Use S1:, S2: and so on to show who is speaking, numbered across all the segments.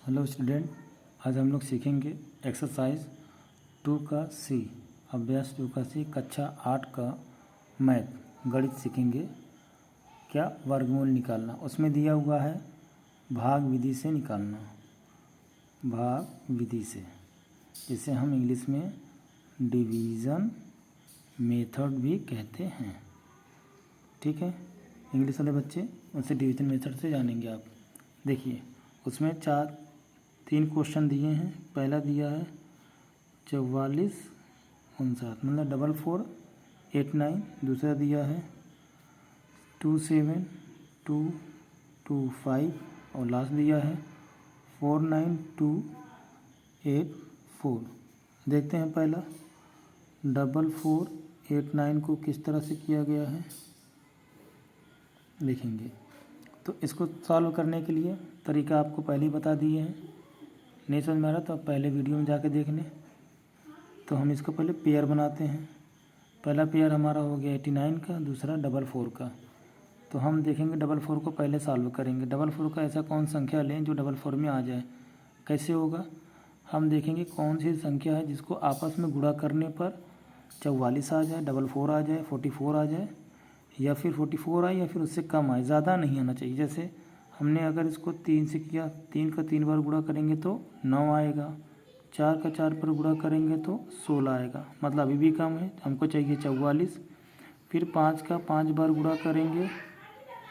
S1: Hello student, आज हम लोग सीखेंगे एक्सरसाइज 2 का सी, अभ्यास 2 का सी, कक्षा 8 का मैथ गणित सीखेंगे। क्या वर्गमूल निकालना, उसमें दिया हुआ है भाग विधि से निकालना, भाग विधि से, जिसे हम इंग्लिश में डिवीज़न मेथड भी कहते हैं। ठीक है, इंग्लिश वाले बच्चे उसे डिवीज़न मेथड से जानेंगे आप। देखिए, उसमें 3 क्वेश्चन दिए हैं। पहला दिया है 4459 मतलब 44889। दूसरा दिया है 27225 और लास्ट दिया है 49284। देखते हैं पहला 4489 को किस तरह से किया गया है, देखेंगे। तो इसको सॉल्व करने के लिए तरीका आपको पहले ही बता दिए हैं। नहीं समझ में आ रहा तो आप पहले वीडियो में जाके देख लें। तो हम इसको पहले पेयर बनाते हैं। पहला पेयर हमारा हो गया 89 का, दूसरा 44 का। तो हम देखेंगे 44 को पहले सॉल्व करेंगे। 44 का ऐसा कौन संख्या लें जो 44 में आ जाए। कैसे होगा, हम देखेंगे कौन सी संख्या है जिसको आपस में गुणा करने पर 44 आ जाए, 44 आ जाए, 44 आ जाए, या फिर 44 आए या फिर उससे कम आए, ज़्यादा नहीं आना चाहिए। जैसे हमने अगर इसको 3 से किया, 3 का 3 बार गुणा करेंगे तो 9 आएगा, 4 का 4 पर गुणा करेंगे तो 16 आएगा, मतलब अभी भी कम है, हमको चाहिए 44। फिर 5 का 5 बार गुणा करेंगे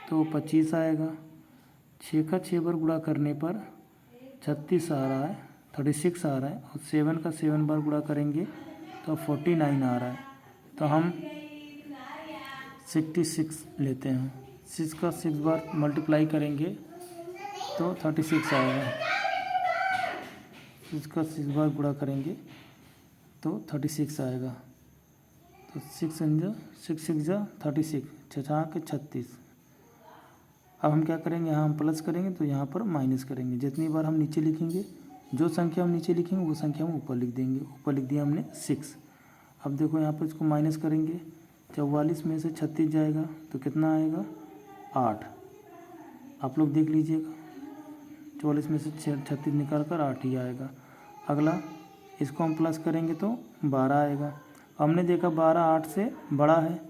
S1: तो 25 आएगा, 6 का 6 बार गुणा करने पर 36 आ रहा है, 36 आ रहा है, और 7 का 7 बार गुणा करेंगे तो 49 आ रहा है। तो हम 66 लेते हैं। 6 का 6 बार मल्टीप्लाई करेंगे तो 36 आएगा। 6 का 6 बार गुणा करेंगे तो 36 आएगा। तो 6 6 जा 36, 6 के 36। अब हम क्या करेंगे, यहाँ हम प्लस करेंगे तो यहाँ पर माइनस करेंगे। जितनी बार हम नीचे लिखेंगे, जो संख्या हम नीचे लिखेंगे वो संख्या हम ऊपर लिख देंगे। ऊपर लिख दिया हमने 6। अब देखो यहाँ पर इसको माइनस करेंगे, 44 में से 36 जाएगा तो कितना आएगा, 8। आप लोग देख लीजिएगा, 44 में से 36 निकाल कर 8 ही आएगा। अगला इसको हम प्लस करेंगे तो 12 आएगा। हमने देखा 12 8 से बड़ा है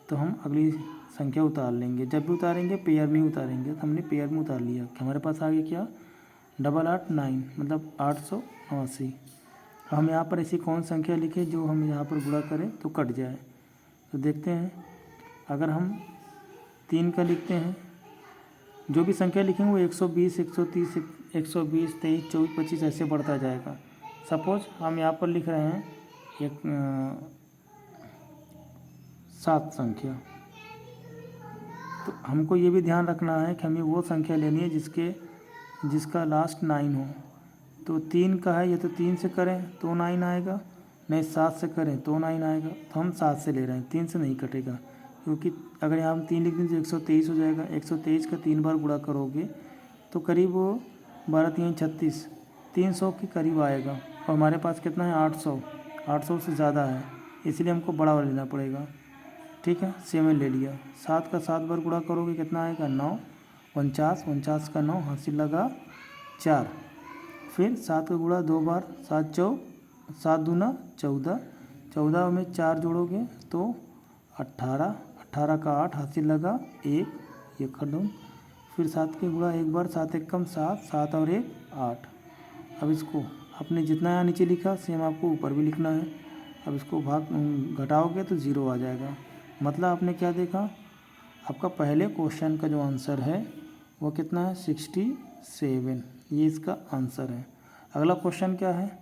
S1: तो हम अगली संख्या उतार लेंगे। जब भी उतारेंगे पेयर में ही उतारेंगे। तो हमने पेयर में उतार लिया कि हमारे पास आगे क्या 889 मतलब 889। हम यहाँ पर ऐसी कौन संख्या लिखें जो हम यहाँ पर गुणा करें तो कट जाए। तो देखते हैं, अगर हम 3 का लिखते हैं, जो भी संख्या लिखेंगे वो 120 130 120 23 24 25 ऐसे बढ़ता जाएगा। सपोज हम यहाँ पर लिख रहे हैं एक 7 संख्या, तो हमको ये भी ध्यान रखना है कि हमें वो संख्या लेनी है जिसका लास्ट 9 हो। तो 3 का है, ये तो 3 से करें तो 9 आएगा, नहीं 7 से करें तो 9 आएगा। तो हम 7 से ले रहे हैं, 3 से नहीं कटेगा, क्योंकि अगर यहाँ हम 3 लिख दें तो 123 हो जाएगा। 123 का 3 बार गुणा करोगे तो करीब वो 12 3 36 300 के करीब आएगा। और हमारे पास कितना है 800 से ज़्यादा है, इसलिए हमको बड़ा वाला लेना पड़ेगा। ठीक है, 7 ले लिया। 7 का 7 बार गुणा करोगे कितना आएगा 9, 49 का 9 हासिल लगा 4। फिर 7 का गुणा 2 बार, 7 दूना 14, 14 में 4 जोड़ोगे तो 18, 18 का 8 हासिल लगा 1, ये खत्म। फिर 7 के गुणा 1 बार, 7 एक कम 7, 7 और 1 8। अब इसको आपने जितना यहाँ नीचे लिखा सेम आपको ऊपर भी लिखना है। अब इसको भाग घटाओगे तो 0 आ जाएगा। मतलब आपने क्या देखा, आपका पहले क्वेश्चन का जो आंसर है वो कितना है 67, ये इसका आंसर है। अगला क्वेश्चन क्या है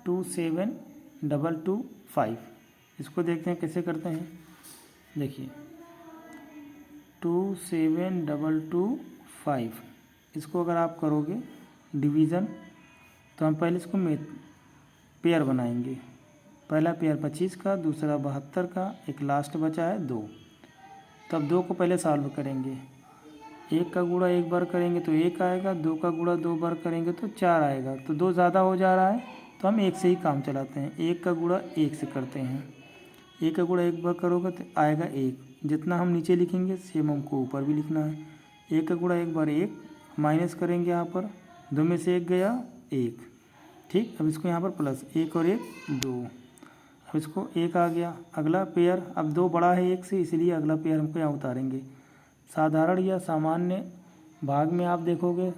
S1: 27225। इसको देखते हैं कैसे करते हैं। देखिए 27225, इसको अगर आप करोगे डिवीज़न तो हम पहले इसको पेयर बनाएंगे। पहला पेयर 25 का, दूसरा 72 का, एक लास्ट बचा है 2। तब 2 को पहले सॉल्व करेंगे। 1 का गुणा 1 बार करेंगे तो 1 आएगा, 2 का गुणा 2 बार करेंगे तो 4 आएगा। तो 2 ज़्यादा हो जा रहा है तो हम 1 से ही काम चलाते हैं। 1 का गुणा 1 से करते हैं। 1 का गुणा 1 बार करोगे तो आएगा 1। जितना हम नीचे लिखेंगे सेम हमको ऊपर भी लिखना है। 1 का गुणा 1 बार 1, माइनस करेंगे यहाँ पर, 2 में से 1 गया 1, ठीक। अब इसको यहाँ पर प्लस, 1 और 1 2, अब इसको 1 आ गया। अगला पेयर, अब 2 बड़ा है 1 से, इसलिए अगला पेयर हमको यहाँ उतारेंगे। साधारण या सामान्य भाग में आप देखोगे,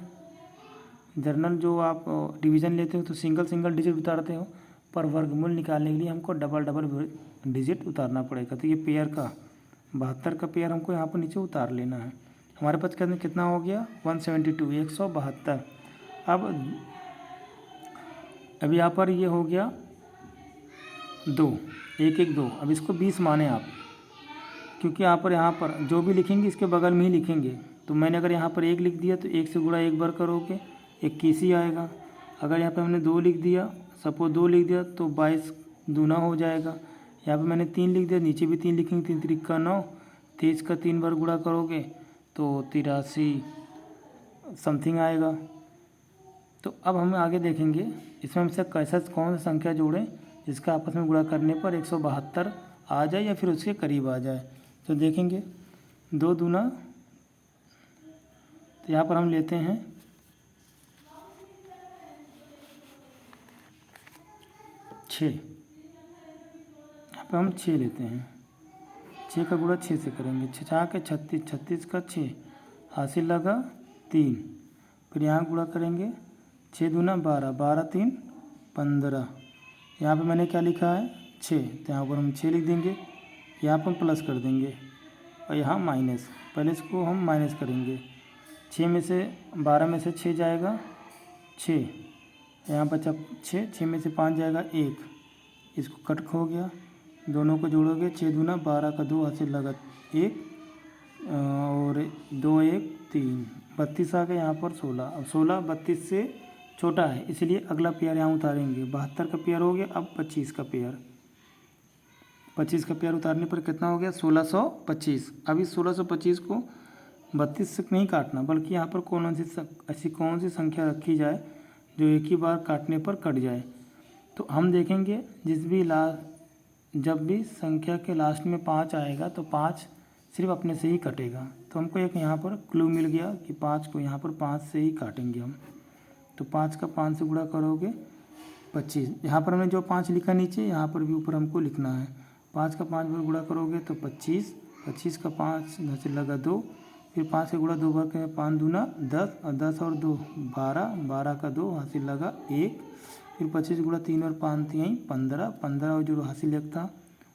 S1: जर्नल जो आप डिवीज़न लेते हो तो सिंगल सिंगल डिजिट उतारते हो, पर वर्गमूल निकालने के लिए हमको डबल डबल डिजिट उतारना पड़ेगा। तो ये पेयर का 72 का पेयर हमको यहाँ पर नीचे उतार लेना है। हमारे पास कितना हो गया 172, 172। अब यहाँ पर ये हो गया 2, 1 1 2। अब इसको 20 माने आप, क्योंकि यहाँ पर जो भी लिखेंगे इसके बगल में ही लिखेंगे। तो मैंने अगर यहाँ पर 1 लिख दिया तो 1 से गुणा 1 बार करोगे 21 ही आएगा। अगर यहाँ पे हमने 2 लिख दिया, सपोज 2 लिख दिया तो 22 दूना हो जाएगा। यहाँ पे मैंने 3 लिख दिया, नीचे भी 3 लिखेंगे, 3 3 का 9, 23 का 3 बार गुणा करोगे तो 83 समथिंग आएगा। तो अब हम आगे देखेंगे इसमें हमसे कैसा कौन सा संख्या जोड़ें जिसका आपस में गुणा करने पर 172 आ जाए या फिर उसके करीब आ जाए। तो देखेंगे 2 दूना, तो यहाँ पर हम लेते हैं 6, यहाँ पर हम 6 लेते हैं। 6 का गुणा 6 से करेंगे, 6 के 36, 36 का 6 हासिल लगा 3। फिर यहाँ गुणा करेंगे 6 दूना 12, 12 3 15। यहाँ पे मैंने क्या लिखा है 6, तो यहाँ पर हम 6 लिख देंगे, यहाँ पर हम प्लस कर देंगे और यहाँ माइनस। पहले इसको हम माइनस करेंगे, 6 में से 12 में से 6 जाएगा 6, यहाँ बचा 6 में से 5 जाएगा 1, इसको कट हो गया, दोनों को जोड़ोगे 6 दूना 12 का 2 हासिल लगा 1 और 2 1 3, 32 आ गया। यहाँ पर 16, अब 16 32 से छोटा है इसलिए अगला पेयर यहाँ उतारेंगे। 72 का पेयर हो गया। अब 25 का पेयर, 25 का पेयर उतारने पर कितना हो गया 1625। अब इस 1625 को 32 से नहीं काटना, बल्कि यहाँ पर ऐसी कौन सी संख्या रखी जाए जो एक ही बार काटने पर कट जाए। तो हम देखेंगे जब भी संख्या के लास्ट में 5 आएगा तो 5 सिर्फ अपने से ही कटेगा। तो हमको एक यहाँ पर क्लू मिल गया कि 5 को यहाँ पर 5 से ही काटेंगे हम। तो 5 का 5 से गुणा करोगे 25, यहाँ पर हमने जो 5 लिखा नीचे, यहाँ पर भी ऊपर हमको लिखना है। 5 का 5 बार गुणा करोगे तो 25, 25 का 5 हासिल लगा 2, फिर 5 का गुणा 2 बार करें, 5 दूना 10 और 10 और 2 12, 12 का 2 हासिल लगा 1, फिर 25 गुणा 3 और 5 3 15, 15 और जो हासिल एक था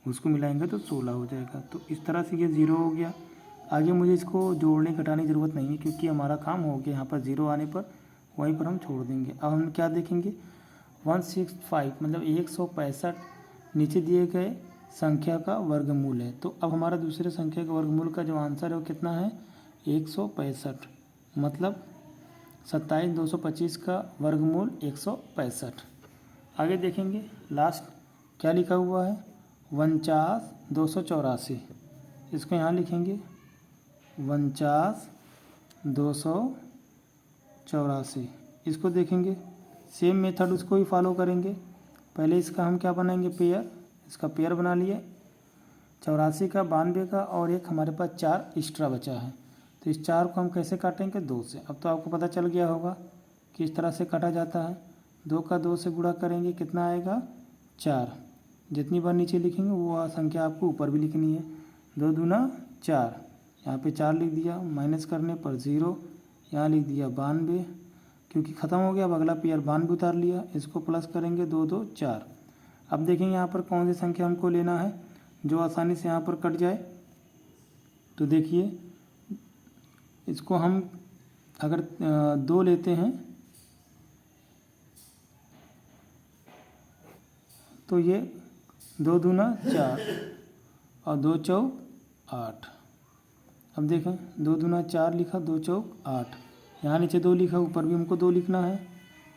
S1: उसको मिलाएंगे तो 16 हो जाएगा। तो इस तरह से ये 0 हो गया। आगे मुझे इसको जोड़ने घटाने की ज़रूरत नहीं है क्योंकि हमारा काम हो गया। यहाँ पर 0 आने पर वहीं पर हम छोड़ देंगे। अब हम क्या देखेंगे 165 मतलब 165 नीचे दिए गए संख्या का वर्गमूल है। तो अब हमारा दूसरे संख्या के वर्गमूल का जो आंसर है वो कितना है 165, मतलब 27,225 का वर्गमूल 165। आगे देखेंगे लास्ट क्या लिखा हुआ है 49,284। इसको यहाँ लिखेंगे 49,284। इसको देखेंगे सेम मेथड उसको ही फॉलो करेंगे। पहले इसका हम क्या बनाएंगे पेयर, इसका पेयर बना लिए 84 का 92 का और एक हमारे पास 4 एक्स्ट्रा बचा है। तो इस 4 को हम कैसे काटेंगे 2 से। अब तो आपको पता चल गया होगा कि इस तरह से काटा जाता है। 2 का 2 से गुणा करेंगे कितना आएगा 4, जितनी बार नीचे लिखेंगे वो संख्या आपको ऊपर भी लिखनी है। 2 दूना 4, यहाँ पे 4 लिख दिया, माइनस करने पर 0, यहाँ लिख दिया 92 क्योंकि ख़त्म हो गया। अब अगला पेयर 92 उतार लिया, इसको प्लस करेंगे 2 2 4। अब देखेंगे यहाँ पर कौन सी संख्या हमको लेना है जो आसानी से यहाँ पर कट जाए। तो देखिए इसको हम अगर 2 लेते हैं तो ये 2 दूना 4 और 2 चौक 8। अब देखें 2 दूना 4 लिखा, 2 चौक 8, यहाँ नीचे 2 लिखा, ऊपर भी हमको 2 लिखना है।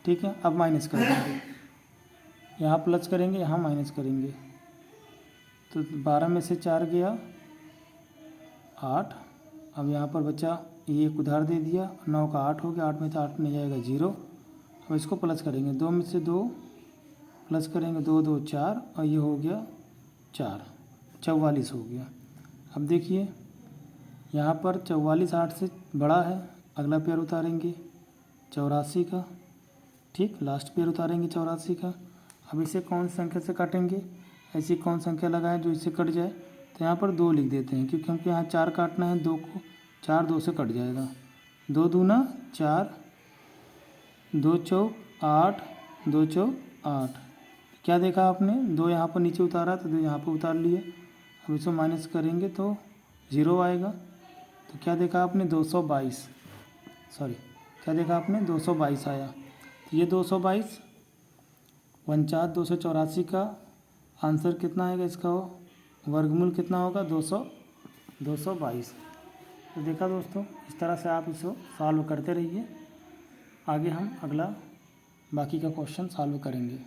S1: ठीक है, अब माइनस कर देंगे, यहाँ प्लस करेंगे, यहाँ माइनस करेंगे। तो 12 में से 4 गया 8। अब यहाँ पर बचा ये एक उधार दे दिया, 9 का 8 हो गया, 8 में से 8 नहीं जाएगा 0। अब इसको प्लस करेंगे, 2 में से 2 प्लस करेंगे, 2 2 4 और ये हो गया 4, 44 हो गया। अब देखिए यहाँ पर 44 8 से बड़ा है अगला पेयर उतारेंगे 84 का, ठीक, लास्ट पेयर उतारेंगे 84 का। अब इसे कौन सी संख्या से काटेंगे, ऐसी कौन संख्या लगाएं जो इससे कट जाए, तो यहाँ पर 2 लिख देते हैं क्योंकि हमको यहाँ 4 काटना है, 2 को 4 2 से कट जाएगा, 2 दूना 4, 2 चौक 8, 2 चौक 8। क्या देखा आपने, 2 यहाँ पर नीचे उतारा तो 2 यहाँ पर उतार लिए। अब इसको माइनस करेंगे तो 0 आएगा। तो क्या देखा आपने 222, सॉरी क्या देखा आपने 222 आया। तो ये 222 49 284 का आंसर कितना आएगा, इसका वर्गमूल कितना होगा 222। तो देखा दोस्तों, इस तरह से आप इसको सॉल्व करते रहिए। आगे हम अगला बाकी का क्वेश्चन सॉल्व करेंगे।